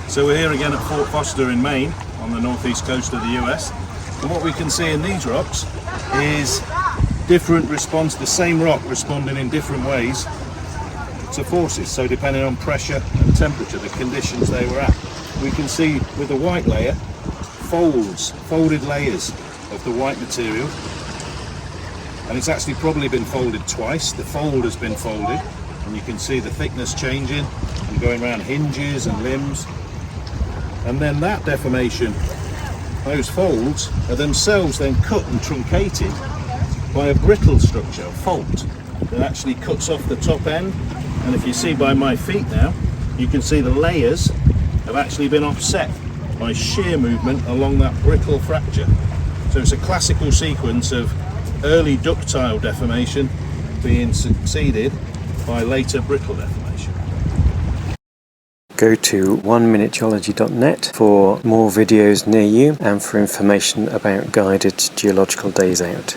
So we're here again at Fort Foster in Maine, on the northeast coast of the US. And what we can see in these rocks is different response, the same rock responding in different ways to forces. So depending on pressure and temperature, the conditions they were at. We can see with the white layer, folded layers of the white material. And it's actually probably been folded twice. The fold has been folded, and you can see the thickness changing and going around hinges and limbs. And then that deformation, those folds are themselves then cut and truncated by a brittle structure, a fault, that actually cuts off the top end. And if you see by my feet now, you can see the layers have actually been offset by shear movement along that brittle fracture. So it's a classical sequence of early ductile deformation being succeeded by later brittle deformation. Go to OneMinuteGeology.net for more videos near you and for information about guided geological days out.